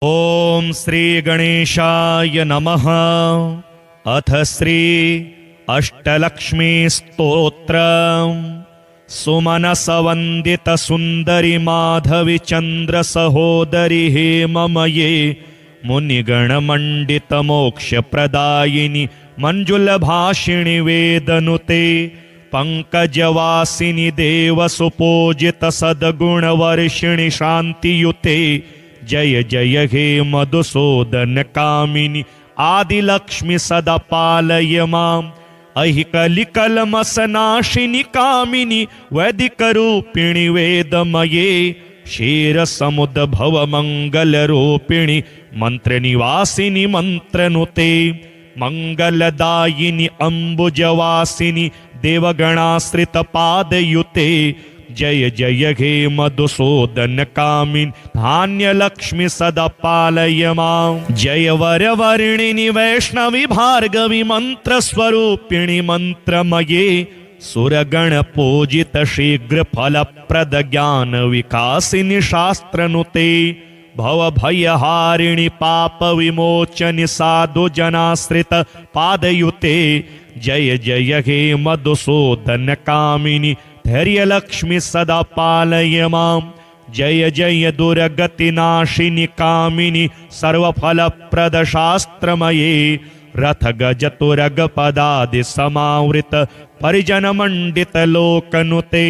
ओम श्री गणेशाय नमः। अथ श्री अष्टलक्ष्मी स्तोत्र। सुमनस वंदित सुंदरी माधवी चंद्र सहोदरी हेममये मुनिगण मंडित मोक्ष प्रदायिनी मंजुल भाषिणी वेदनुते पंकजवासिनी देव सुपूजित सद्गुण वर्षिणी शांतियुते जय जय हे मधुसूदन कामिनी आदिलक्ष्मी सदा पालय माम्। अहिकलिकलमसनाशिनी कामिनी वैदिक रूपिणी वेदमये क्षीर समुद्भव मंगल रूपिणी मंत्र निवासिनी मंत्रनुते मंगलदायिनी अंबुजवासिनी देवगणाश्रित पादयुते जय जय हे मधुसूदन कामिनी धान्य लक्ष्मी सदा पालय माम्। जय वरवर्णिनी वैष्णवी भार्गवी मंत्र स्वरूपिणी मंत्रमये सुरगण पूजित शीघ्र फलप्रद ज्ञान विकासिनी शास्त्रनुते भव भयहारिणी पाप विमोचनि साधु जनाश्रित पादयुते जय जय हे मधुसूदन कामिनी धैर्य लक्ष्मी सदा पालय माम्। जय जय दुर्गति नाशिनी कामिनी सर्वफलप्रद शास्त्रमये रथ गज तुरग पदादि समावृत परिजन मंडित लोकनुते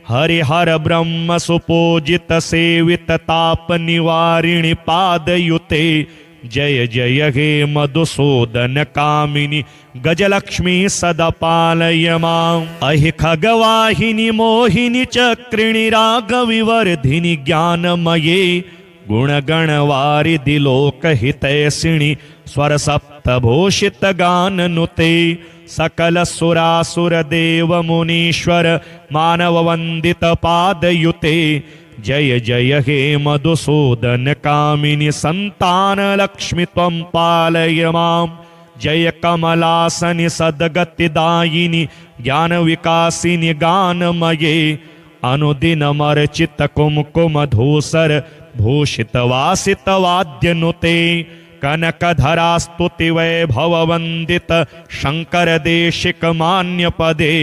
हरिहर ब्रह्म सुपूजित सेवित ताप निवारिणी पादयुते जय जय हे मधुसूदन कामिनी गजलक्ष्मी सदा पालय माम्। अहि खगवाहिनी मोहिनी चक्रिणी रागविवर्धिनी ज्ञानमये गुणगणवारिधि लोकहितैषिणी स्वर सप्तभूषित गाननुते सकल सुरासुर देव मुनीश्वर मानव वंदित पादयुते जय जय हे मधुसूदन कामिनी संतान लक्ष्मी त्वं पालय माम्। जय कमलासनि सद्गतिदायिनी ज्ञान विकासिनी गानमये अनुदिनमर्चित कुमकुम धूसर भूषित वासित वाद्यनुते कनकधरा स्तुति वैभव वंदित शंकर देशिक मान्य पदे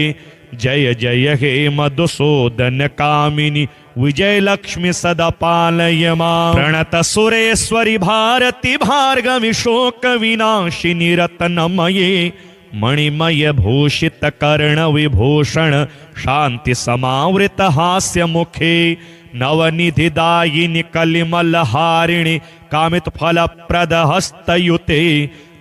जय जय हे मधुसूदन कामिनी विजय लक्ष्मी सदा पालय माम्। प्रणत सुरेश्वरी भारती भार्गवी शोक विनाशिनी रत्नमये मणिमय भूषित कर्ण विभूषण शांति समावृत हास्य मुखे नवनिधिदायिनी कलिमल हारिणी कामित फलप्रद हस्तयुते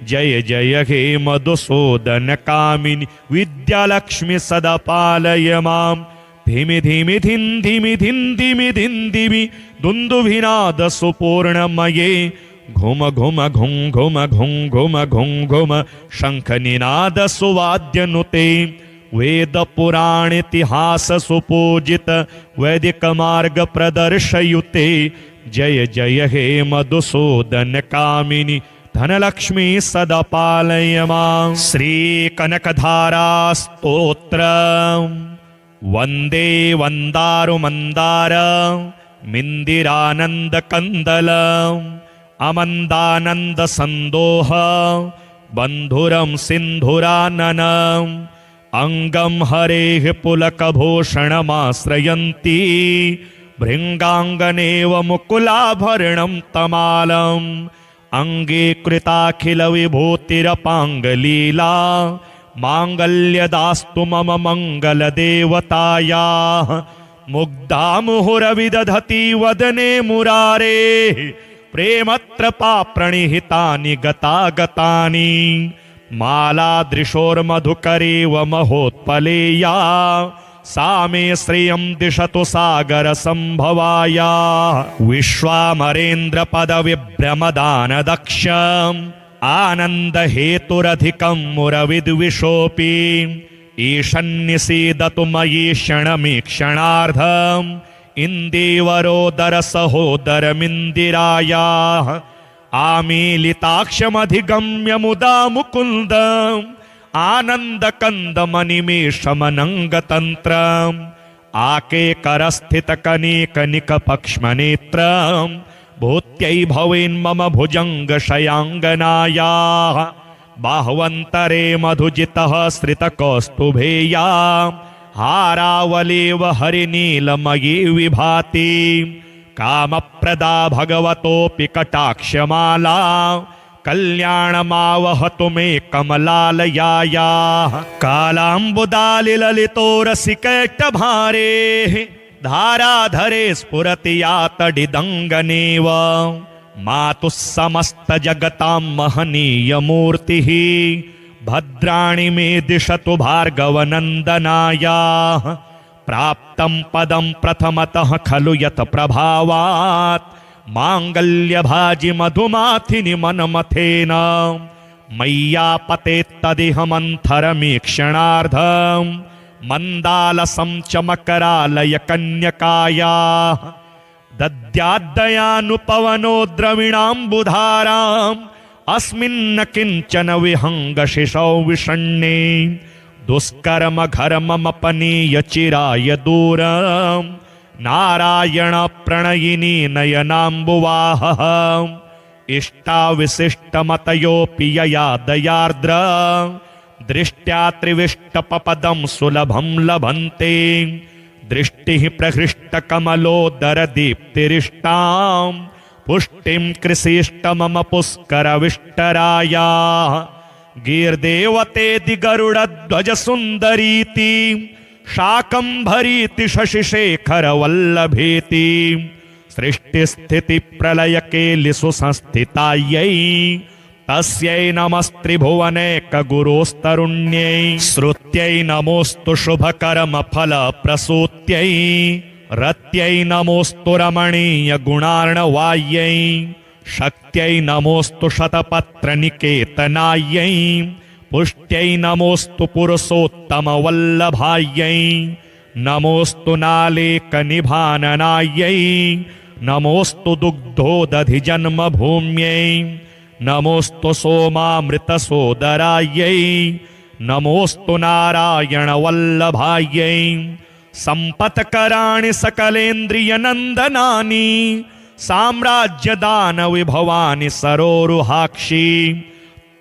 जय जय हे मधुसूदन कामिनी विद्यालक्ष्मी सदा पालय माम्। धीमि धीमि धिं धीमि धिं धीमि धिं धीमि दुन्दुभिनाद सुपूर्णमये घुम घुम घुं घुम घुं घुम घुं घुम शंख निनाद सुवाद्यनुते वेद पुराण इतिहास सुपूजित वैदिक मार्ग प्रदर्शयुते जय जय हे मधुसूदन कामिनी धनलक्ष्मी सदा पालय माम्। श्री कनकधारा स्तोत्र। वंदे वंदारु मंदार मिंदिरानंद कंदल अमंदानंद संदोह बंधुरम सिंधुरानन अंगम हरेः पुलकभूषणमाश्रयन्ती भृंगांगनेव मुकुलाभरणं तमालम् अंगे कृताखिल विभूतिरपांगलीला मांगल्यदास्तु मम मंगल देवतायाः मुग्धा मुहुरविदधति वदने मुरारे प्रेमत्रपा प्रणिहितानि गतागतानि मालादृशोर्मधुकरेव महोत्पलेया सा मे श्रियं दिशतु सागर संभवाया विश्वामरेन्द्र पद विभ्रमदान दक्षम् आनंद हेतुरधिकं मुरविद्विषोऽपि ईशन्निसीदतु मयि क्षणमीक्षणार्धम् इन्दीवरोदर सहोदरमिन्दिरायाः आमीलिताक्षमधिगम्य मुदा मुकुन्दम् आनन्दकन्दमनिमेषमनङ्गतन्त्रम् आके करस्थित कनेक निक पक्ष्मनेत्रम् भूत्यै भवेन्मम भुजङ्गशयाङ्गनायाः बाह्वन्तरे मधुजितः श्रितकौस्तुभेया हारावलेव हरिनीलमयी विभाति कामप्रदा भगवतोऽपि कटाक्षमाला कल्याणमावहतु मे कमलालयायाः कालाम्बुदालिललितोरसिकैटभारेः धाराधरे स्फुरति या तडिदङ्गनेव मातुः समस्तजगतां महनीयमूर्तिः भद्राणि मे दिशतु भार्गवनन्दनायाः प्राप्तं पदं प्रथमतः खलु यत् प्रभावात् माङ्गल्यभाजि मधुमाथिनि मनमथेन मय्यापतेत्तदिह मन्थरमीक्षणार्धम् मन्दालसं च मकरालय कन्यकायाः दद्याद्दयानुपवनो द्रविणाम्बुधाराम् अस्मिन्न किञ्चन विहङ्गशिशौ विषण्णे दुष्कर्म घर्ममपनीय चिराय दूरम् नारायण प्रणयिनी नयनाम्बुवाहः इष्टाविशिष्टमतयोऽपि यया दयार्द्र दृष्ट्या त्रिविष्टपपदं सुलभं लभन्ते दृष्टिः प्रहृष्टकमलोदरदीप्तिरिष्टां पुष्टिं कृषिष्टमम पुष्करविष्टरायाः गीर्देवतेति गरुडध्वजसुन्दरीति शाकम्भरीति शशिशेखरवल्लभेति सृष्टिस्थितिप्रलयकेलिषु संस्थितायै तस्यै नमस्त्रिभुवनैकगुरोस्तरुण्यै श्रुत्यै नमोऽस्तु शुभकर्मफलप्रसूत्यै रत्यै नमोऽस्तु रमणीयगुणार्णवायै शक्त्यै नमोऽस्तु शतपत्रनिकेतनायै पुष्ट्यै नमोऽस्तु पुरुषोत्तमवल्लभायै नमोऽस्तु नालेकनिभाननायै नमोऽस्तु दुग्धोदधिजन्मभूम्यै नमोऽस्तु सोमामृतसोदरायै नमोऽस्तु नारायणवल्लभायै सम्पत्कराणि सकलेन्द्रियनन्दनानि साम्राज्यदानविभवानि सरोरुहाक्षि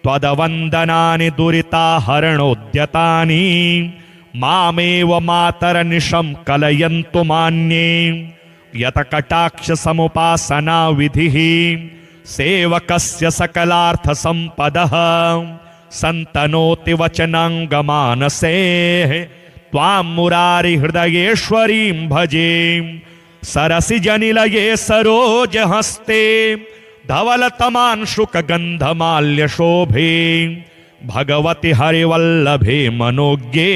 त्वदवन्दनानि दुरिताहरणोद्यतानि मामेव मातरनिशं कलयन्तु मान्ये यतकटाक्षसमुपासना विधिः सेवकस्य सकलार्थसम्पदः सन्तनोति वचनाङ्गमानसे त्वां मुरारिहृदयेश्वरीं भजे सरसिजनिलये सरोजहस्ते धवलतमांशुकगन्धमाल्यशोभे भगवति हरिवल्लभे मनोज्ञे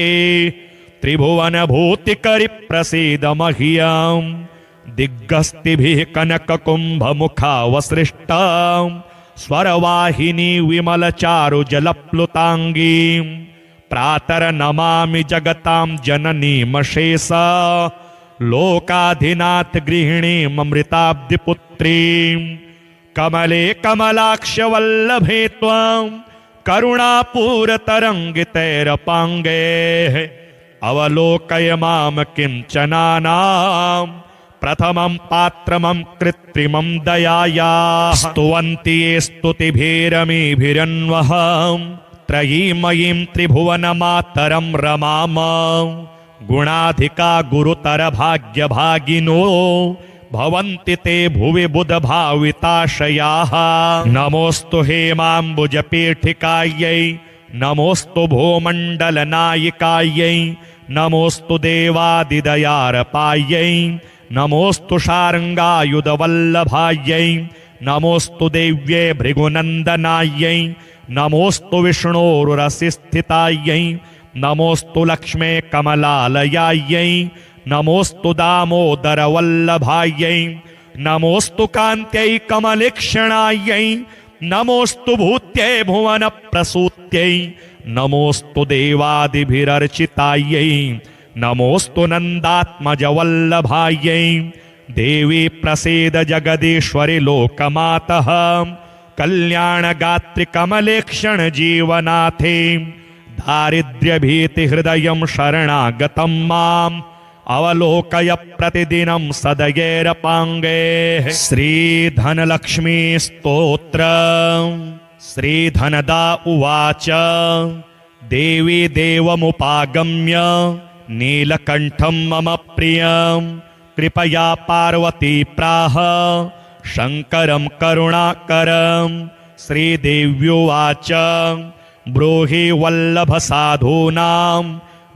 त्रिभुवनभूतिकरिप्रसीद मह्यम् दिग्गस्तिभिः कनककुम्भमुखावसृष्टा स्वरवाहिनी विमलचारुजलप्लुताङ्गीं प्रातर्नमामि जगतां जननीमशेषा लोकाधिनाथ गृहिणीममृताब्धिपुत्रीं कमले कमलाक्षवल्लभे त्वां करुणापूरतरङ्गितैरपाङ्गैः अवलोकय मां किञ्चनानां प्रथमं पात्रमं कृत्रिमं दयायाः स्तुवन्ति ये स्तुतिभिरमीभिरन्वहं त्रयीमयीं त्रिभुवनमातरं रमाम गुणाधिका गुरुतर भाग्यभागिनो भवन्ति ते भुवि बुधभाविताशयाः नमोऽस्तु हेमाम्बुजपीठिकायै नमोऽस्तु भूमण्डलनायिकायै नमोऽस्तु देवादिदयारपायै नमोऽस्तु शार्ङ्गायुधवल्लभायै नमोऽस्तु देव्ये भृगुनन्दनायै नमोऽस्तु विष्णोरुरसिस्थितायै नमोऽस्तु लक्ष्मे कमलालयायै नमोऽस्तु दामोदरवल्लभायै नमोऽस्तु कान्त्यै कमलेक्षणायै नमोऽस्तु भूत्यै भुवनप्रसूत्यै नमोऽस्तु देवादिभिरर्चितायै नमोऽस्तु नन्दात्मजवल्लभायै देवी प्रसीद जगदीश्वरि लोकमातः कल्याणगात्रि कमलेक्षण जीवनाथे दारिद्र्यभीतिहृदयं शरणागतं माम् अवलोकय प्रतिदिनं सदयेरपाङ्गैः। श्रीधनलक्ष्मी स्तोत्र। श्रीधनदा उवाच देवी देवमुपागम्य नीलकण्ठं मम प्रियं कृपया पार्वती प्राह शङ्करं करुणाकरं। श्रीदेव्युवाच ब्रूहि वल्लभसाधूनां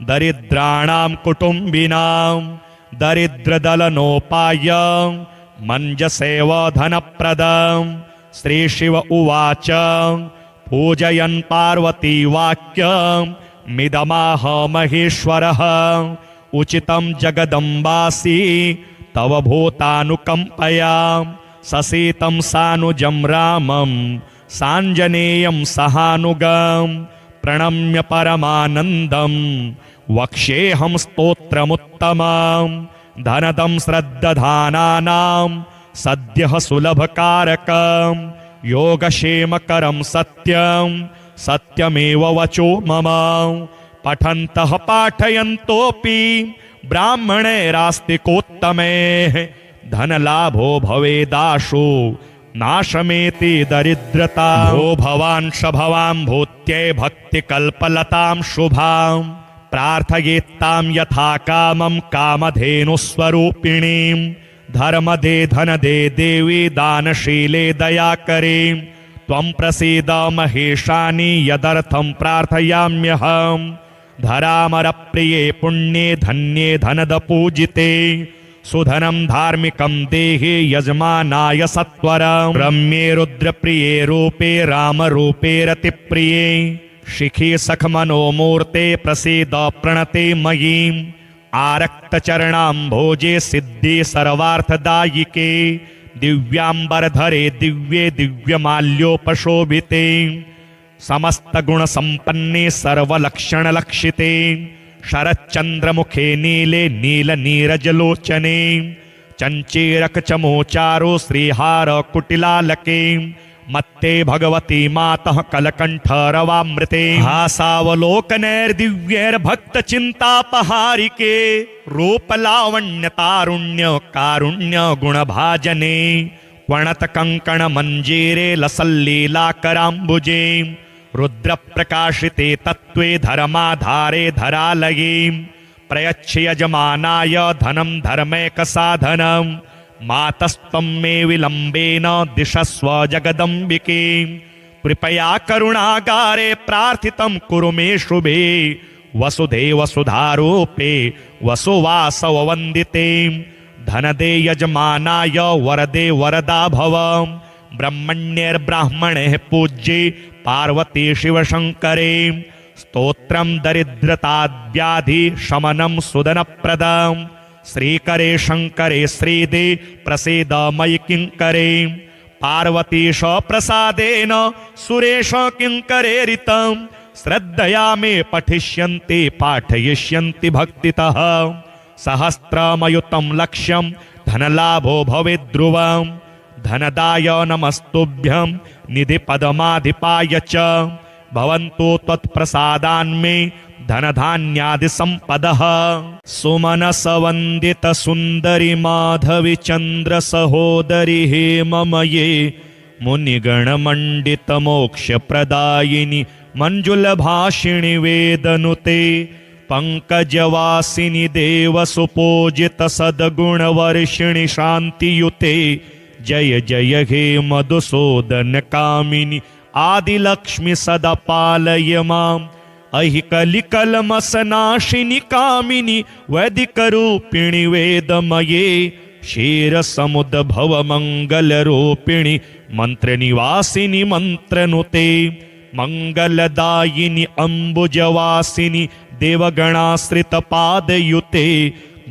दरिद्राणां कुटुम्बिनां दरिद्रदलनोपाय मञ्जसेव धनप्रदं। श्रीशिव उवाच पूजयन् पार्वती वाक्यं मिदमाह महेश्वरः उचितं जगदम्बासि तव भूतानुकम्पया। ससीतं सानुजं रामं साञ्जनेयं सहानुगं प्रणम्य परमानन्दं वक्ष्येऽहं स्तोत्रमुत्तमं। धनदं श्रद्दधानानां सद्यः सुलभकारकं योगक्षेमकरं सत्यं सत्यमेव वचो मम। पठन्तः पाठयन्तोऽपि ब्राह्मणैरास्तिकोत्तमैः धनलाभो भवेदाशु नाशमेति दरिद्रता। भो भवान् शभवां भूत्यै भक्तिकल्पलतां शुभां प्रार्थयेत्तां यथा कामं कामधेनुस्वरूपिणीं। धर्मदे धनदे देवी दानशीले दयाकरे त्वं प्रसीद महेशानि यदर्थं प्रार्थयाम्यहम्। धरामरप्रिये पुण्ये धन्ये धनदपूजिते सुधनं धार्मिकं देहि यजमानाय सत्वरं। रम्ये रुद्रप्रिये रूपे रामरूपे रतिप्रिये शिखी सखमनोमूर्ते प्रसीद प्रणते मयीम्। आरक्तचरणाम्भोजे सिद्धि सर्वार्थदायिके दिव्याम्बरधरे दिव्ये दिव्यमाल्योपशोभिते समस्तगुणसम्पन्ने सर्वलक्षणलक्षिते शरच्चन्द्रमुखे नीले नीलनीरजलोचने चञ्चीरकचमोचारो श्रीहार कुटिलालके मत्ते भगवती मातः कलकण्ठरवामृते। हासावलोकनैर्दिव्यैर्भक्तचिन्तापहारिके रूपलावण्यतारुण्य कारुण्य गुणभाजने वणतकङ्कणमञ्जीरे लसल्लीलाकराम्बुजे रुद्रप्रकाशिते तत्त्वे धर्माधारे धरालये प्रयच्छ यजमानाय धनं धर्मैकसाधनं। मातस्त्वं मे विलम्बेन दिशस्व जगदम्बिके कृपया करुणागारे प्रार्थितं कुरु मे शुभे। वसुधे वसुधारूपे वसुवासववन्दिते धनदे यजमानाय वरदे वरदा भव। ब्रह्मण्यैर्ब्राह्मणैः पूज्ये पार्वती शिवशङ्करे स्तोत्रं दरिद्रताव्याधि शमनं सुदनप्रदम्। श्रीकरे शङ्करे श्रीदे प्रसीद मयि किङ्करे पार्वतीश प्रसादेन सुरेश किङ्करेरितं। श्रद्धया मे पठिष्यन्ति पाठयिष्यन्ति भक्तितः सहस्रमयुतं लक्ष्यं धनलाभो भवेत् ध्रुवम्। धनदाय नमस्तुभ्यं निधिपदमाधिपाय च भवन्तु त्वत्प्रसादान्मे धनधान्यादिसम्पदः। सुमनसवन्दित सुन्दरि माधवि चन्द्र सहोदरि हेममये मुनिगणमण्डित मोक्षप्रदायिनि मञ्जुलभाषिणि वेदनुते पंकजवासिनि देवसुपूजित सद्गुणवर्षिणि शान्तियुते जय जय हे मधुसूदन कामिनि आदिलक्ष्मि सदा पालय माम्। अहिकलिकलमसनाशिनि कामिनि वैदिकरूपिणि वेदमये क्षीरसमुद्भवमङ्गलरूपिणि मन्त्रनिवासिनि मन्त्रनुते मङ्गलदायिनि अम्बुजवासिनि देवगणाश्रितपादयुते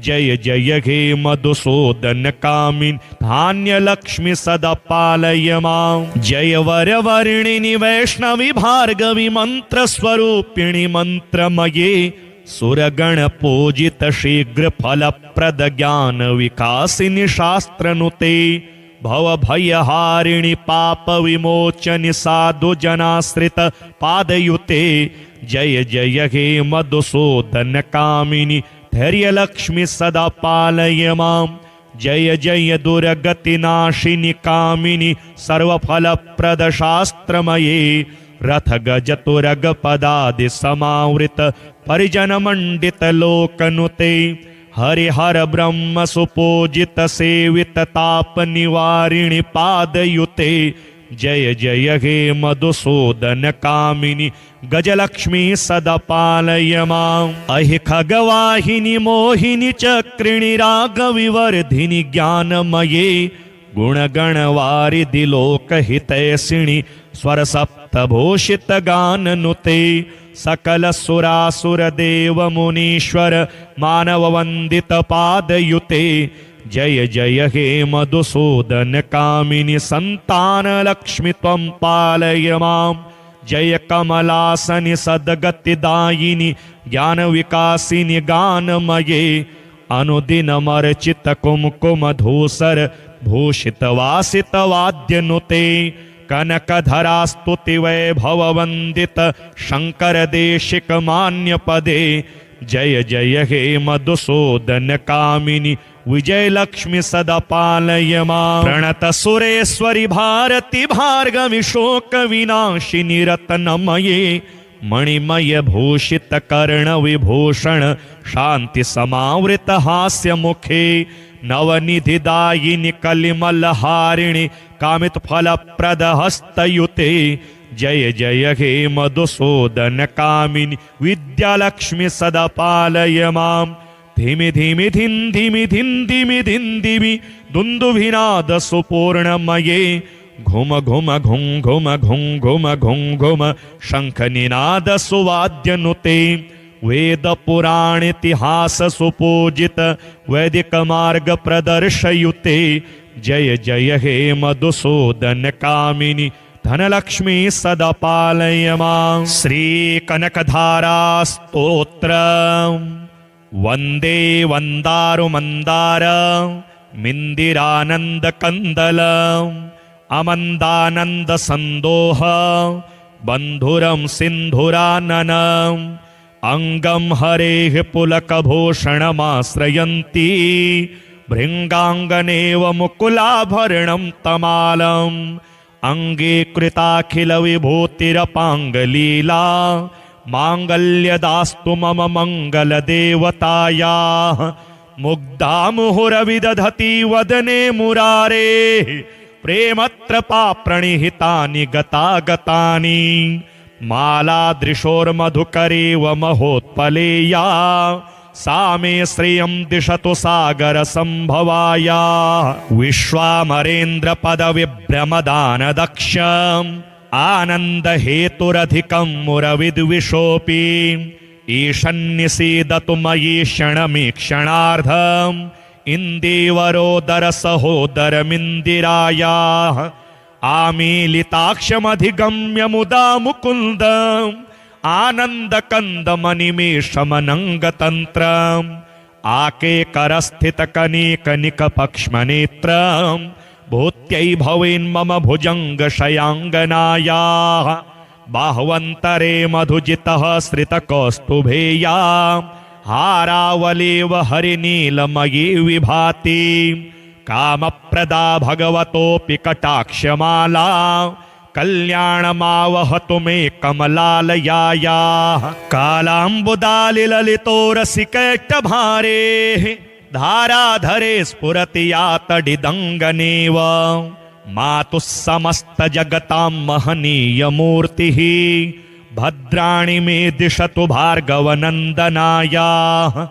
जय जय हे मधुसूदन कामिनि धान्यलक्ष्मि सदा पालय माम्। जय वरवर्णिनि वैष्णवि भार्गवि मन्त्रस्वरूपिणि मन्त्रमये सुरगणपूजित शीघ्रफलप्रद ज्ञानविकासिनि शास्त्रनुते भवभयहारिणि पापविमोचनि साधुजनाश्रित पादयुते जय जय हे मधुसूदन कामिनि धैर्यलक्ष्मी सदा पालय मां। जय जय दुर्गतिनाशिनि कामिनि सर्वफलप्रद शास्त्रमये। रथ गज तुरग पदादि समावृत परिजन मंडित लोकनुते। हरिहर ब्रह्म सुपूजित सेवित ताप निवारिणि पादयुते। जय जय हे मधुसूदन कामिनि गजलक्ष्मी सदा पालय मां। अहि खगवाहिनि मोहिनि चक्रिणि रागविवर्धिनि ज्ञानमये। गुणगणवारिधि लोकहितैषिणि स्वरसप्तभूषित गाननुते। सकल सुरासुर देव मुनीश्वर मानव वंदित पादयुते। जय जय हे मधुसूदन कामिनि संतान लक्ष्मी त्वं पालय मां। जय कमलासनि सद्गतिदायिनि ज्ञान विकासिनि गानमये। अनुदिनमर्चित कुमकुम धूसर भूषित वासित वाद्यनुते। कनकधरा स्तुति वैभव वंदित शंकर देशिक मान्य पदे। जय जय हे मधुसूदन कामिनि विजय लक्ष्मी सदा पालय मां। प्रणत सुरेश्वरी भारती भार्गवी शोक विनाशिनी रत्नमये। मणिमय भूषित कर्ण विभूषण शांति समावृत हास्य मुखे। नवनिधिदायिनि कलिमल हारिणि कामित फल प्रद हस्तयुते। जय जय हे मधुसूदन कामिनि विद्यालक्ष्मी सदा पालय मां। धिमि धिमि धिं धिमि धिं धिमि धिं दिमि दुन्दुभिनाद सुपूर्णमये। घुम घुम घुं घुम घुं घुम घुं घुम शंख निनाद सुवाद्यनुते। वेद पुराण इतिहास सुपूजित वैदिक मार्ग प्रदर्शयुते। जय जय हे मधुसूदन कामिनि धनलक्ष्मी सदा पालय मां। श्री कनकधारा स्तोत्र। वंदे वंदारु मंदार मिंदिरानंद कंदल। अमंदानंद संदोह बंधुरम सिंधुरानन। अंगम हरेः पुलकभूषणमाश्रयन्ती। भृङ्गाङ्गनेव मुकुलाभरणं तमालम्। अंगे कृताखिल विभूतिरपाङ्गलीला। माङ्गल्यदास्तु मम मङ्गलदेवतायाः। मुग्धा मुहुरविदधति वदने मुरारेः। प्रेमत्रपा प्रणिहितानि गतागतानि। मालादृशोर्मधुकरेव महोत्पलेया। सा मे श्रियं दिशतु सागर संभवाया। विश्वामरेन्द्र पद विभ्रमदान दक्षम्। आनंद हेतुरधिकं मुरविद्विषोऽपि। ईशन्निसीदतु मयि क्षणमीक्षणार्धम्। इन्दीवरोदर सहोदरमिन्दिरायाः। आमीलिताक्षमधिगम्य मुदा मुकुन्दम्। आनन्दकन्दमनिमेषमनङ्गतन्त्रम्। आकेकरस्थितकनीकनिकपक्ष्मनेत्रम्। भूत्यै भवेन्मम भुजङ्गशयाङ्गनायाः। बाह्वन्तरे मधुजितः श्रितकौस्तुभेया। हारावलेव हरिनीलमयी विभाति। कामप्रदा भगवतोऽपि कटाक्षमाला। कल्याणमावहतु मे कमलालयायाः। कालाम्बुदालिललितोरसिकैटभारेः। धाराधरे स्फुरति यातडिदङ्गनेव। मातुः समस्तजगतां महनीयमूर्तिः। भद्राणि मे दिशतु भार्गवनन्दनायाः।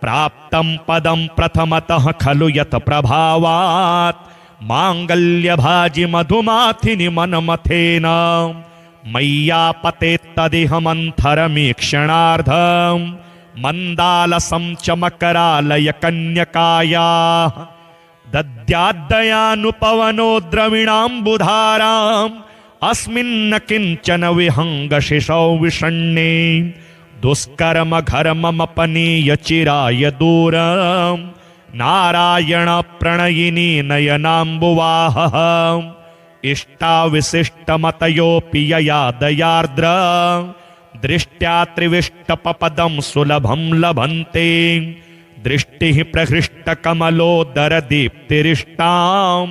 प्राप्तं पदं प्रथमतः खलु यत् प्रभावात्। माङ्गल्यभाजि मधुमाथिनि मनमथेन। मय्यापते तदिह मन्थरमीक्षणार्धम्। मन्दालसं च मकरालय कन्यकायाः। दद्याद्दयानुपवनो द्रविणाम्बुधाराम्। अस्मिन्न किञ्चन विहङ्गशिशौ विषण्णे। दुष्कर्म घर्ममपनीय चिराय दूरम्। नारायण प्रणयिनी नयनाम्बुवाहः। इष्टाविशिष्टमतयोऽपि यया दयार्द्र। दृष्ट्या त्रिविष्टपपदं सुलभं लभन्ते। दृष्टिः प्रहृष्टकमलोदरदीप्तिरिष्टां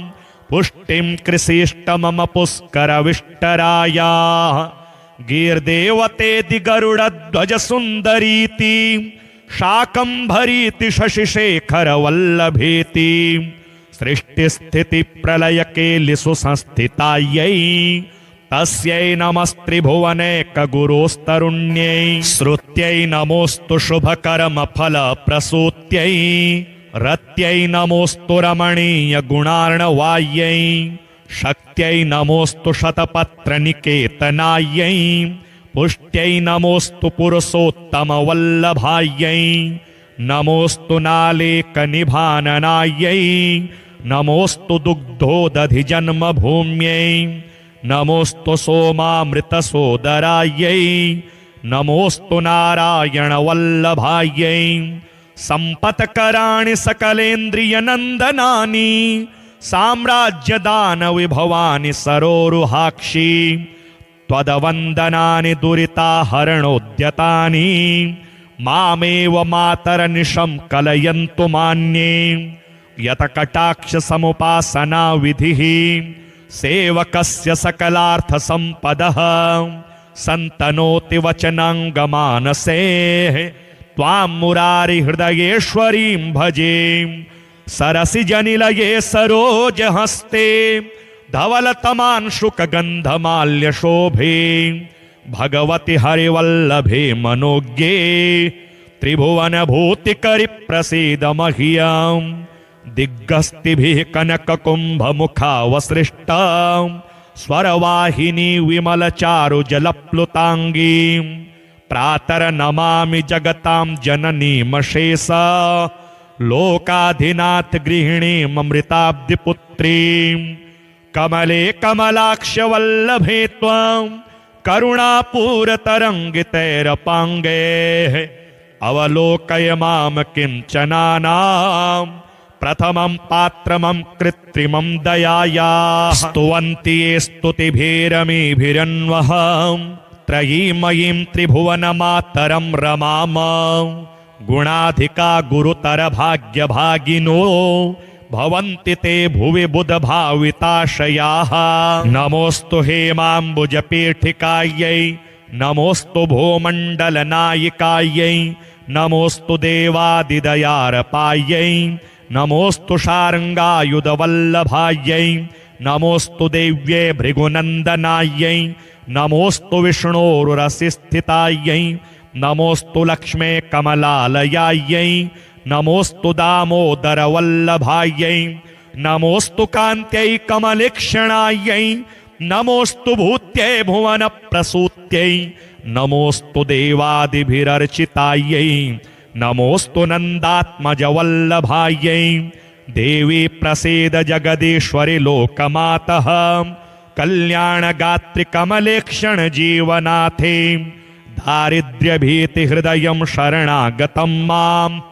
पुष्टिं कृषिष्ट मम पुष्करविष्टरायाः गीर्देवतेति गरुडध्वज सुन्दरीति शाकम्भरीति शशिशेखरवल्लभेति सृष्टिस्थितिप्रलयकेलिषु संस्थितायै तस्यै नमस्त्रिभुवनैकगुरोस्तरुण्यै श्रुत्यै नमोऽस्तु शुभकर्मफलप्रसूत्यै रत्यै नमोऽस्तु रमणीयगुणार्णवायै शक्त्यै नमोऽस्तु शतपत्रनिकेतनायै पुष्ट्यै नमोऽस्तु पुरुषोत्तमवल्लभायै नमोऽस्तु नालेकनिभाननायै नमोऽस्तु दुग्धोदधिजन्मभूम्यै नमोऽस्तु सोमामृतसोदरायै नमोऽस्तु नारायणवल्लभायै सम्पत्कराणि सकलेन्द्रियनन्दनानि साम्राज्यदानविभवानि सरोरुहाक्षि त्वदवन्दनानि दुरिताहरणोद्यतानि मामेव मातरनिशं कलयन्तु मान्ये यतकटाक्षसमुपासना विधिः सेवकस्य सकलार्थसम्पदः सन्तनोति वचनाङ्गमानसे त्वां मुरारिहृदयेश्वरीं भजे सरसिजनिलये सरोजहस्ते धवलतमांशुकगन्धमाल्यशोभे भगवति हरिवल्लभे मनोज्ञे त्रिभुवनभूतिकरिप्रसीद मह्यं दिग्गस्तिभिः कनककुम्भमुखावसृष्टा स्वरवाहिनी विमलचारुजलप्लुताङ्गीं प्रातर्नमामि जगतां जननीमशेषा लोकाधिनाथ गृहिणीममृताब्धिपुत्रीं कमले कमलाक्षवल्लभे त्वां करुणापूरतरङ्गितैरपाङ्गैः अवलोकय मां किञ्चनानां प्रथमं पात्रमं कृत्रिमं दयायाः स्तुवन्ति ये स्तुतिभिरमीभिरन्वहं त्रयीमयीं त्रिभुवनमातरं रमाम गुणाधिका गुरुतरभाग्यभागिनो भवन्ति ते भुवि बुधभाविताशयाः नमोऽस्तु हेमाम्बुजपीठिकायै नमोऽस्तु भूमण्डलनायिकायै नमोऽस्तु देवादिदयारपायै नमोऽस्तु शार्ङ्गायुधवल्लभायै नमोऽस्तु देव्ये भृगुनन्दनायै नमोऽस्तु विष्णोरुरसिस्थितायै नमोऽस्तु लक्ष्मे कमलालयायै नमोऽस्तु दामोदरवल्लभायै नमोऽस्तु कान्त्यै कमलेक्षणायै नमोऽस्तु भूत्यै भुवनप्रसूत्यै नमोऽस्तु देवादिभिरर्चितायै नमोऽस्तु नन्दात्मजवल्लभायै देवी प्रसीद जगदीश्वरि लोकमातः कल्याणगात्रि कमलेक्षण जीवनाथे दारिद्र्यभीतिहृदयं शरणागतं माम्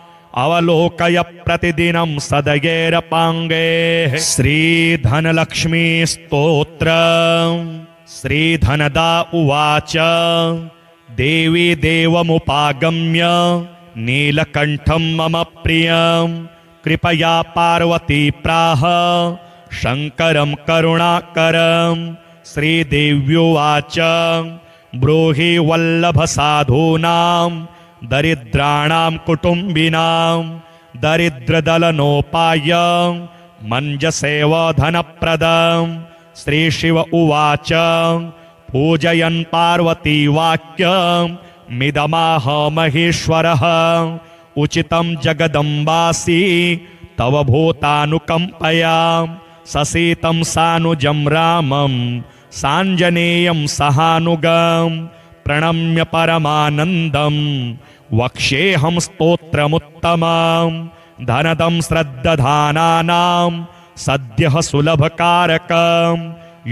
अवलोकय प्रतिदिनं सदयेरपाङ्गैः श्रीधनलक्ष्मी स्तोत्र श्रीधनदा उवाच देवी देवमुपागम्य नीलकण्ठं मम प्रियं कृपया पार्वती प्राह शङ्करं करुणाकरं श्रीदेव्युवाच ब्रूहि वल्लभसाधूनां दरिद्राणां कुटुम्बिनां दरिद्रदलनोपाय मञ्जसेव धनप्रदं श्रीशिव उवाच पूजयन् पार्वती वाक्यं मिदमाह महेश्वरः उचितं जगदम्बासि तव भूतानुकम्पया ससीतं सानुजं रामं साञ्जनेयं सहानुगं प्रणम्य परमानन्दं वक्ष्येऽहं स्तोत्रमुत्तमं धनदं श्रद्दधानानां सद्यः सुलभकारकं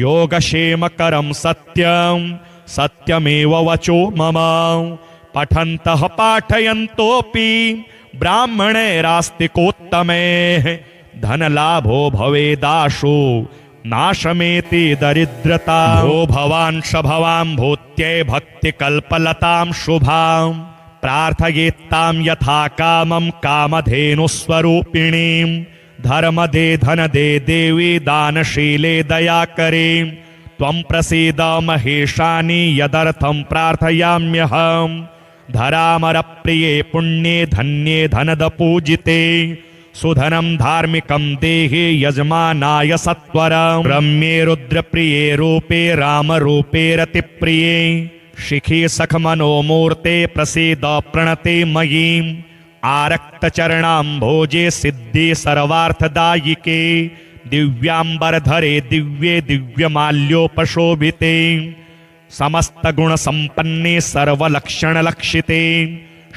योगक्षेमकरं सत्यं सत्यमेव वचो मम पठन्तः पाठयन्तोऽपि ब्राह्मणैरास्तिकोत्तमैः धनलाभो भवेदाशु नाशमेति दरिद्रता भो भवान् शभवां भूत्यै भक्तिकल्पलतां शुभां प्रार्थयेत्तां यथा कामं कामधेनुस्वरूपिणीं धर्मदे धनदे देवी दानशीले दयाकरे त्वं प्रसीद महेशानि यदर्थं प्रार्थयाम्यहं धरामरप्रिये पुण्ये धन्ये धनदपूजिते सुधनं धार्मिकं देहि यजमानाय सत्वरं रम्ये रुद्रप्रिये रूपे रामरूपे रतिप्रिये शिखी सखमनोमूर्ते प्रसीद प्रणते मयीं आरक्तचरणाम्भोजे सिद्धि सर्वार्थदायिके दिव्यांबरधरे दिव्ये दिव्यमाल्योपशोभिते समस्तगुणसम्पन्ने सर्वलक्षणलक्षिते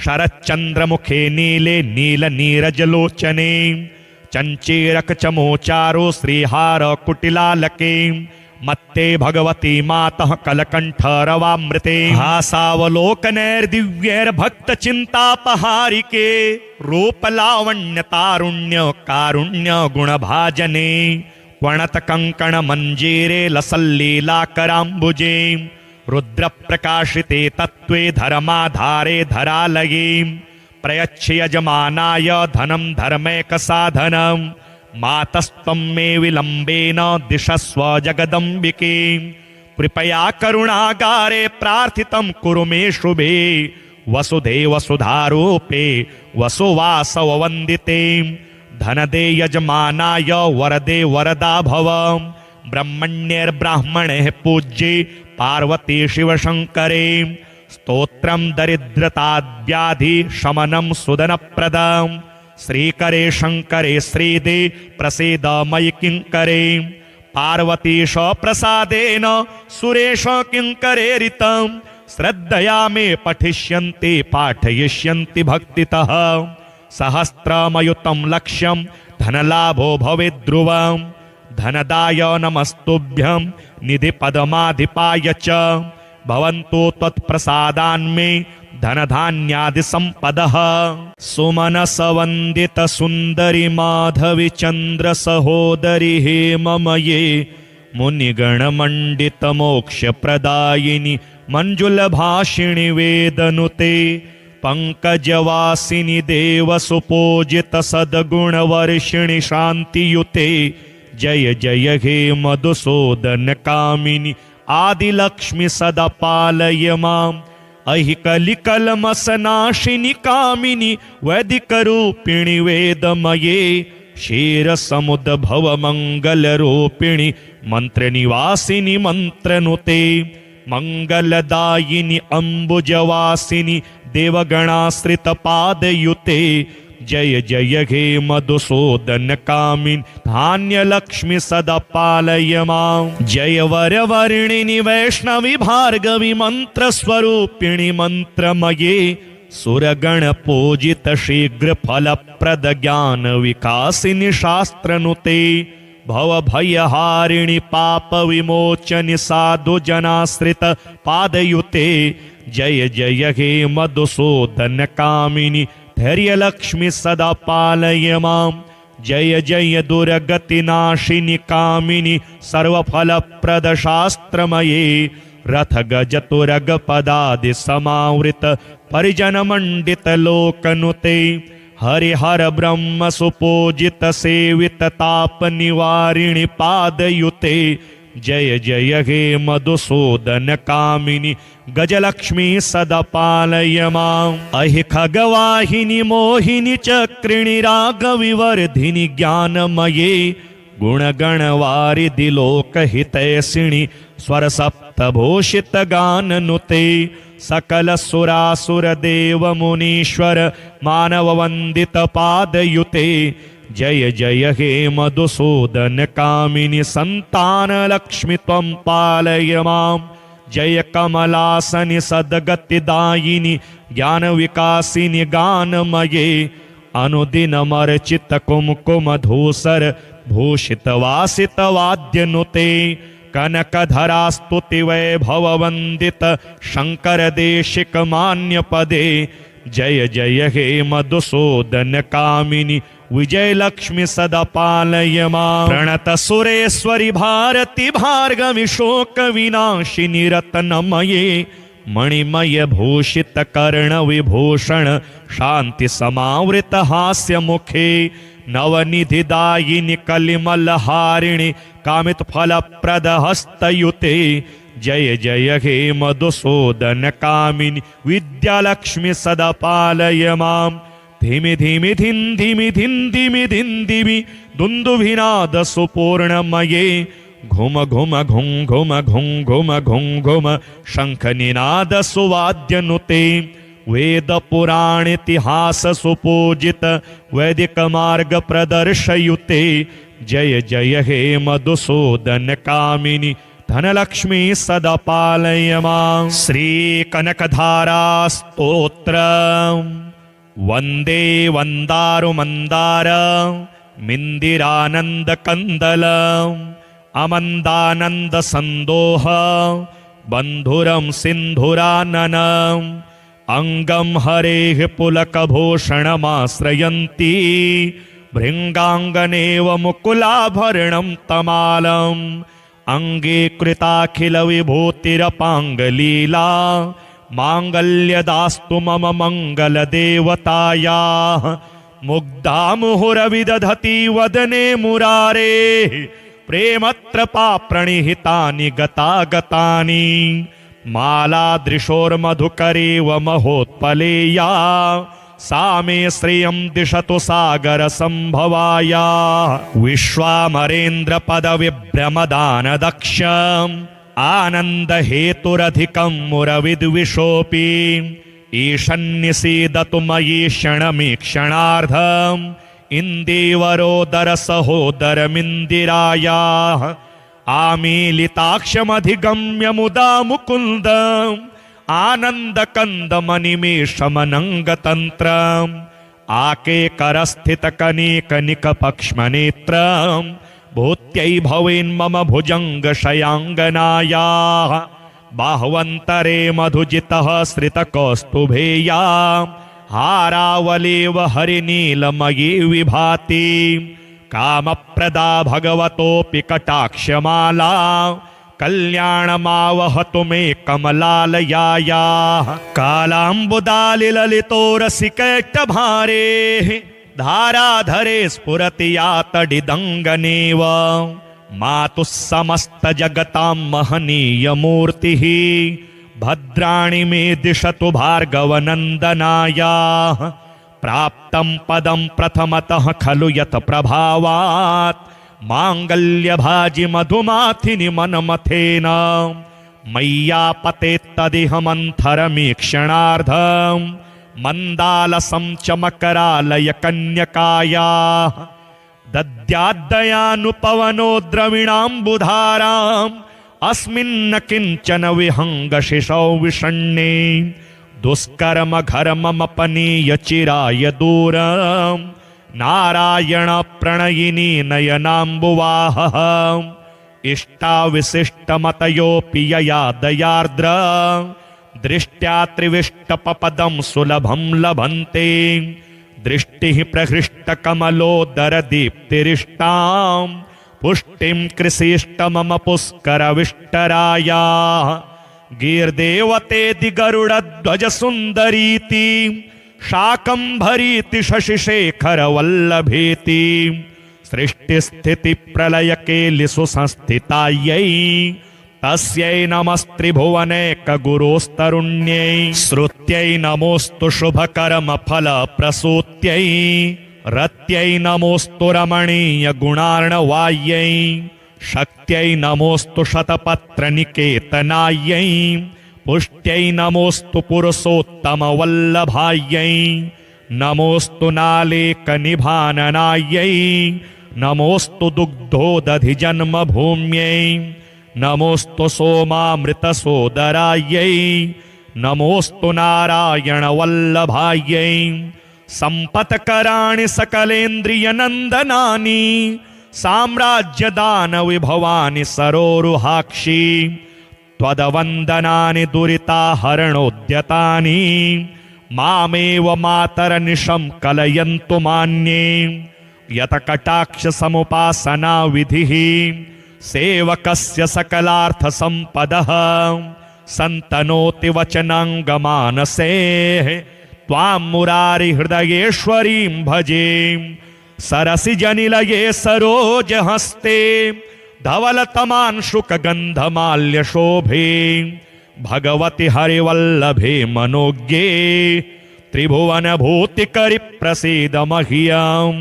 शरच्चन्द्रमुखे नीले नीलनीरजलोचने चञ्चीरकचमोचारो श्रीहार कुटिलालके मत्ते भगवती मातः कलकण्ठरवामृते हासावलोकनैर्दिव्यैर्भक्तचिन्तापहारिके रूपलावण्यतारुण्य कारुण्य गुणभाजने वणतकङ्कणमञ्जीरे लसल्लीलाकराम्बुजे रुद्रप्रकाशिते तत्त्वे धर्माधारे धरालये प्रयच्छ यजमानाय धनं धर्मैकसाधनं मातस्त्वं मे विलम्बेन दिशस्व जगदम्बिके कृपया करुणागारे प्रार्थितं कुरु मे शुभे वसुधे वसुधारूपे वसुवासववन्दिते धनदे यजमानाय वरदे वरदा भव ब्रह्मण्यैर्ब्राह्मणैः पूज्ये पार्वती शिवशङ्करे स्तोत्रं दरिद्रताव्याधि शमनं सुदनप्रदं श्रीकरे शङ्करे श्रीदे प्रसीद मयि किङ्करे पार्वतीश प्रसादेन सुरेश किङ्करेरितं श्रद्धया मे पठिष्यन्ति पाठयिष्यन्ति भक्तितः सहस्रमयुतं लक्ष्यं धनलाभो भवेद्ध्रुवम् धनदाय नमस्तुभ्यं निधिपदमाधिपाय च भवन्तु त्वत्प्रसादान्मे धनधान्यादिसम्पदः सुमनसवन्दित सुन्दरि माधवि चन्द्र सहोदरि हेममये मुनिगणमण्डित मोक्षप्रदायिनि मञ्जुलभाषिणि वेदनुते पंकजवासिनि देवसुपूजित सद्गुणवर्षिणि शान्तियुते जय जय हे मधुसूदन कामिनि आदिलक्ष्मि सदा पालय माम् अहिकलिकलमसनाशिनि कामिनि वैदिकरूपिणि वेदमये क्षीरसमुद्भवमङ्गलरूपिणि मन्त्रनिवासिनि मन्त्रनुते मंगलदायिनि अम्बुजवासिनि देवगणाश्रितपादयुते जय जय हे मधुसूदन कामिनि धान्यलक्ष्मि सदा पालय माम् जय वरवर्णिनि वैष्णवि भार्गवि मन्त्रस्वरूपिणि मन्त्रमये सुरगण पूजित शीघ्र फलप्रद ज्ञान विकासिनि शास्त्रनुते भवभयहारिणि पाप विमोचनि साधु जनाश्रित पादयुते जय जय हे मधुसूदन कामिनि धैर्यलक्ष्मि सदा पालय माम् जय जय दुर्गतिनाशिनि कामिनि सर्वफलप्रद शास्त्रमये रथ गज तुरग पदादि समावृत परिजन मंडित लोकनुते हरिहर ब्रह्म सुपूजित सेवित ताप निवारिणि पादयुते जय जय हे मधुसूदन कामिनि गजलक्ष्मी सदा पालय माम् अहि खगवाहिनि मोहिनि चक्रिणि रागविवर्धिनि ज्ञानमये गुणगणवारिधि लोकहितैषिणि स्वरसप्तभूषित गाननुते सकल सुरासुर देव मुनीश्वर मानव वंदित पादयुते जय जय हे मधुसूदन कामिनि संतान लक्ष्मि त्वं पालय माम् जय कमलासनि सद्गतिदायिनि ज्ञान विकासिनि गानमये अनुदिनमर्चित कुमकुम धूसर भूषित वासित वाद्यनुते कनकधरा स्तुति वैभव वंदित शंकर देशिक मान्य पदे जय जय हे मधुसूदन कामिनि विजय लक्ष्मि सदा पालय माम् प्रणत सुरेश्वरि भारती भार्गवि शोक विनाशिनि रत्नमये मणिमय भूषित कर्ण विभूषण शांति समावृत हास्य मुखे नवनिधिदायिनि कलिमलहारिणि कामित फलप्रद हस्तयुते जय जय हे मधुसूदन कामिनि विद्यालक्ष्मी सदा पालय मां धिमि धिमि धिं धिमि धिं धिमि धिं धिमि दुन्दुभिनाद सुपूर्णमये घुम घुम घुं घुम घुं घुम घुं घुम शंखनिनाद सुवाद्यनुते वेद पुराण इतिहास सुपूजित वैदिक मार्ग प्रदर्शयुते जय जय हे मधुसूदन कामिनि धनलक्ष्मी सदा पालय मां श्री कनकधारा स्तोत्र वंदे वंदारु मंदार मिंदिरानंद कंदल अमंदानंद संदोह बंधुरम सिंधुरानन अंगम हरेः पुलकभूषणमाश्रयन्ती भृङ्गाङ्गनेव मुकुलाभरणं तमालम् अंगीकृताखिल विभूतिरपाङ्गलीला माङ्गल्यदास्तु मम मङ्गलदेवतायाः मुग्धा मुहुरविदधति वदने मुरारेः प्रेमत्रपा प्रणिहितानि गतागतानि मालादृशोर्मधुकरेव महोत्पलेया सा मे श्रियं दिशतु सागर संभवाया विश्वामरेन्द्र पद विभ्रमदान दक्षम् आनंद हेतुरधिकं मुरविद्विषोऽपि ईशन्निसीदतु मयि क्षणमीक्षणार्धम् इन्दीवरोदर सहोदरमिन्दिरायाः आमीलिताक्षमधिगम्य मुदा मुकुन्दम् आनन्दकन्दमनिमेषमनङ्गतन्त्रम् आकेकरस्थितकनीकनिकपक्ष्मनेत्रम् भूत्यै भवेन्मम भुजङ्गशयाङ्गनायाः बाह्वन्तरे मधुजितः श्रितकौस्तुभेया हारावलेव हरिनीलमयी विभाति कामप्रदा भगवतोऽपि कटाक्षमाला कल्याणमावहतु मे कमलालयायाः कालाम्बुदालिललितोरसिकैष्टभारेः धाराधरे स्फुरति या तडिदङ्गनेव मातुः समस्तजगतां महनीयमूर्तिः भद्राणि मे दिशतु भार्गवनन्दनायाः प्राप्तं पदं प्रथमतः खलु यत् प्रभावात् माङ्गल्यभाजि मधुमाथिनि मनमथेन मय्यापतेत्तदिह मन्थरमीक्षणार्धम् मन्दालसं च मकरालय कन्यकायाः दद्याद्दयानुपवनो द्रविणाम्बुधाराम् अस्मिन्न किञ्चन विहङ्गशिशौ विषण्णे दुष्कर्म घर्ममपनीय चिराय दूरम् नारायण प्रणयिनी नयनाम्बुवाहः इष्टाविशिष्टमतयोऽपि यया दयार्द्र दृष्ट्या त्रिविष्टपपदं सुलभं लभन्ते दृष्टिः प्रहृष्टकमलोदरदीप्तिरिष्टां पुष्टिं कृषिष्ट मम पुष्करविष्टरायाः गीर्देवतेति गरुडध्वज सुन्दरीति शाकम्भरीति शशिशेखरवल्लभेति सृष्टिस्थितिप्रलयकेलिषु संस्थितायै तस्यै नमस्त्रिभुवनैकगुरोस्तरुण्यै श्रुत्यै नमोऽस्तु शुभकर्मफलप्रसूत्यै रत्यै नमोऽस्तु रमणीयगुणार्णवायै शक्त्यै नमोऽस्तु शतपत्रनिकेतनायै पुष्ट्यै नमोऽस्तु पुरुषोत्तमवल्लभायै नमोऽस्तु नालेकनिभाननायै नमोऽस्तु दुग्धोदधिजन्मभूम्यै नमोऽस्तु सोमामृतसोदरायै नमोऽस्तु नारायणवल्लभायै सम्पत्कराणि सकलेन्द्रियनन्दनानि साम्राज्यदानविभवानि सरोरुहाक्षि त्वदवन्दनानि दुरिताहरणोद्यतानि मामेव मातरनिशं कलयन्तु मान्ये यतकटाक्षसमुपासना विधिः सेवकस्य सकलार्थसम्पदः संतनोति वचनांगमानसे त्वां मुरारि हृदयेश्वरीं भजे सरसिजनिलये सरोजहस्ते धवलतमांशुकगन्धमाल्यशोभे भगवति हरिवल्लभे मनोज्ञे त्रिभुवनभूतिकरि प्रसीद मह्यम्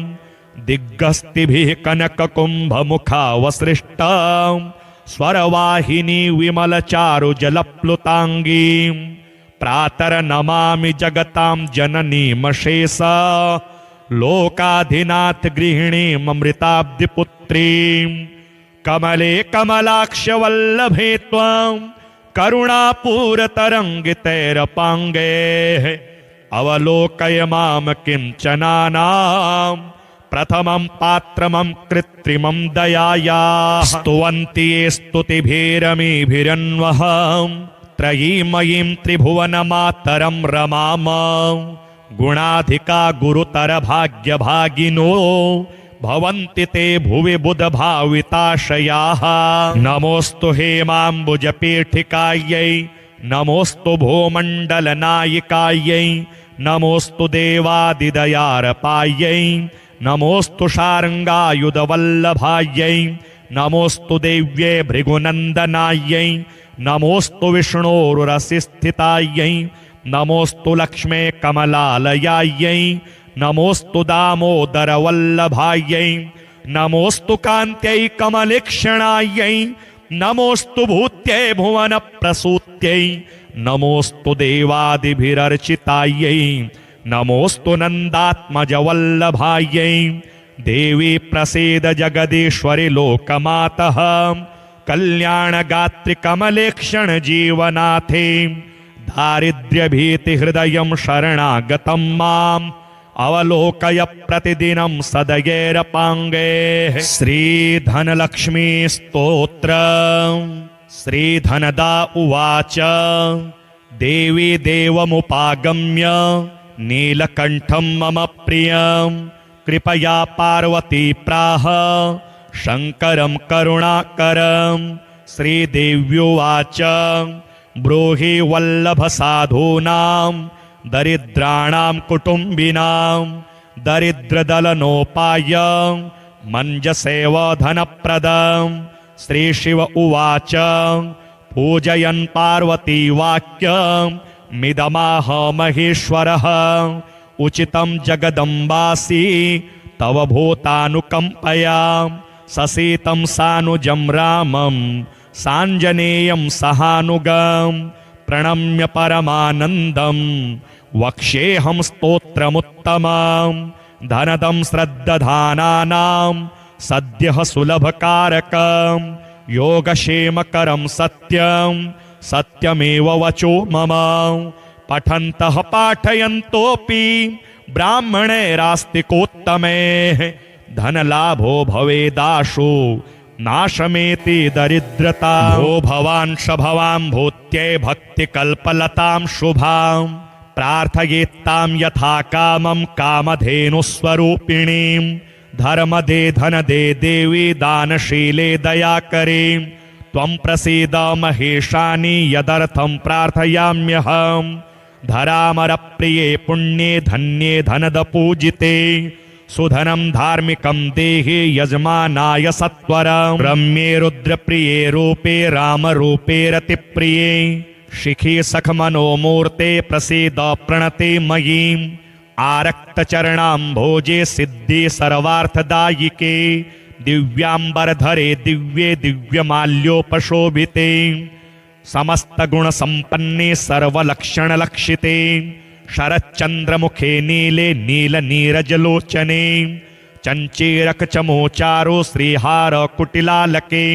दिग्गस्तिभिः कनककुम्भमुखावसृष्टां स्वरवाहिनी विमलचारुजलप्लुताङ्गीं प्रातर्नमामि जगतां जननीमशेषा लोकाधिनाथ गृहिणीममृताब्धिपुत्रीं कमले कमलाक्षवल्लभे त्वां करुणापूरतरङ्गितैरपाङ्गैः अवलोकय मां किञ्चनानां प्रथमं पात्रमं कृत्रिमं दयायाः स्तुवन्ति ये स्तुतिभिरमीभिरन्वहं त्रयीमयीं त्रिभुवनमातरं रमाम गुणाधिका गुरुतर भाग्यभागिनो भवन्ति ते भुवि बुधभाविताशयाः नमोऽस्तु हेमाम्बुजपीठिकायै नमोऽस्तु भूमण्डलनायिकायै नमोऽस्तु देवादिदयारपायै नमोऽस्तु शार्ङ्गायुधवल्लभायै नमोऽस्तु देव्ये भृगुनन्दनायै नमोऽस्तु विष्णोरुरसिस्थितायै नमोऽस्तु लक्ष्मे कमलालयायै नमोऽस्तु दामोदरवल्लभायै नमोऽस्तु कान्त्यै कमलेक्षणायै नमोऽस्तु भूत्यै भुवनप्रसूत्यै नमोऽस्तु देवादिभिरर्चितायै नमोऽस्तु नन्दात्मजवल्लभायै देवी प्रसीद जगदीश्वरि लोकमातः कल्याणगात्रि कमलेक्षण जीवनाथे दारिद्र्यभीतिहृदयं शरणागतं माम् अवलोकय प्रतिदिनं सदयेरपाङ्गैः श्रीधनलक्ष्मी स्तोत्र श्रीधनदा उवाच देवी देवमुपागम्य नीलकण्ठं मम प्रियं कृपया पार्वती प्राह शङ्करं करुणाकरं श्रीदेव्युवाच ब्रूहि वल्लभसाधूनां दरिद्राणां कुटुम्बिनां दरिद्रदलनोपायं मञ्जसेव धनप्रदं श्रीशिव उवाच पूजयन् पार्वती वाक्यं मिदमाह महेश्वरः उचितं जगदम्बासि तव भूतानुकम्पया ससीतं सानुजं रामं साञ्जनेयं सहानुगं प्रणम्य परमानन्दं वक्ष्येऽहं स्तोत्रमुत्तमं धनदं श्रद्दधानानां सद्यः सुलभकारकं योगक्षेमकरं सत्यं सत्यमेव वचो मम पठन्तः पाठयन्तोऽपि ब्राह्मणैरास्तिकोत्तमैः धनलाभो भवेदाशु नाशमेति दरिद्रता भो भवान् शभवां भूत्यै भक्तिकल्पलतां शुभां प्रार्थयेत्तां यथा कामं कामधेनुस्वरूपिणीं धर्मदे धनदे देवी दानशीले दयाकरे त्वं प्रसीद महेशानि यदर्थं प्रार्थयाम्यहं धरामरप्रिये पुण्ये धन्ये धनदपूजिते सुधनं धार्मिकं देहि यजमानाय सत्वरं रम्ये रुद्रप्रिये रूपे रामरूपे रतिप्रिये शिखी सखमनोमूर्ते प्रसीद प्रणते मयीं आरक्तचरणाम्भोजे सिद्धि सर्वार्थदायिके दिव्याम्बरधरे दिव्ये दिव्यमाल्योपशोभिते समस्तगुणसम्पन्ने सर्वलक्षणलक्षिते शरच्चन्द्रमुखे नीले नीलनीरजलोचने चञ्चीरकचमोचारो श्रीहार कुटिलालके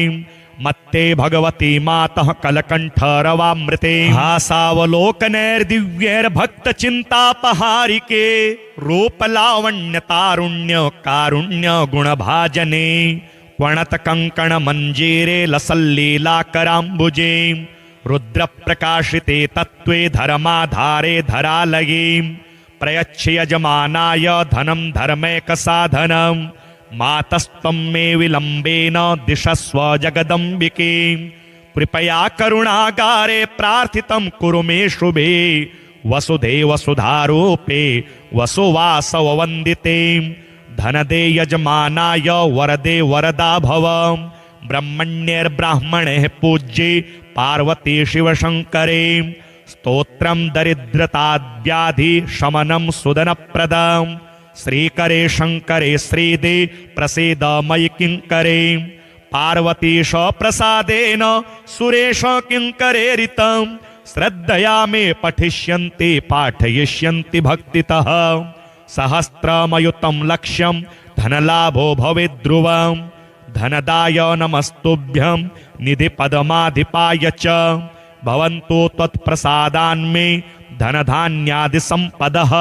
मत्ते भगवती मातः कलकण्ठरवामृते हासावलोकनैर्दिव्यैर्भक्तचिन्तापहारिके रूपलावण्यतारुण्य कारुण्य गुणभाजने वणतकङ्कणमञ्जीरे लसल्लीलाकराम्बुजे रुद्रप्रकाशिते तत्त्वे धर्माधारे धरालये प्रयच्छ यजमानाय धनं धर्मैकसाधनं मातस्त्वं मे विलम्बेन दिशस्व जगदम्बिके कृपया करुणागारे प्रार्थितं कुरु मे शुभे वसुधे वसुधारूपे वसुवासव वंदिते धनदे यजमानाय वरदे वरदा भव ब्रह्मण्यैर्ब्राह्मणे पूज्ये पार्वती शिवशंकरे स्तोत्रं दरिद्रताव्याधि शमनं सुदनप्रदं श्रीकरे शंकरे श्रीदे प्रसीद मयि किंकरे पार्वतीश प्रसादेन सुरेश किंकरेरितं श्रद्धया मे पठिष्यन्ति पाठयिष्यन्ति भक्तितः सहस्रमयुतं लक्ष्यं धनलाभो भवेद्ध्रुवं धनदाय नमस्तुभ्यं निधिपदमाधिपाय च भवन्तु त्वत्प्रसादान्मे धनधान्यादिसम्पदः।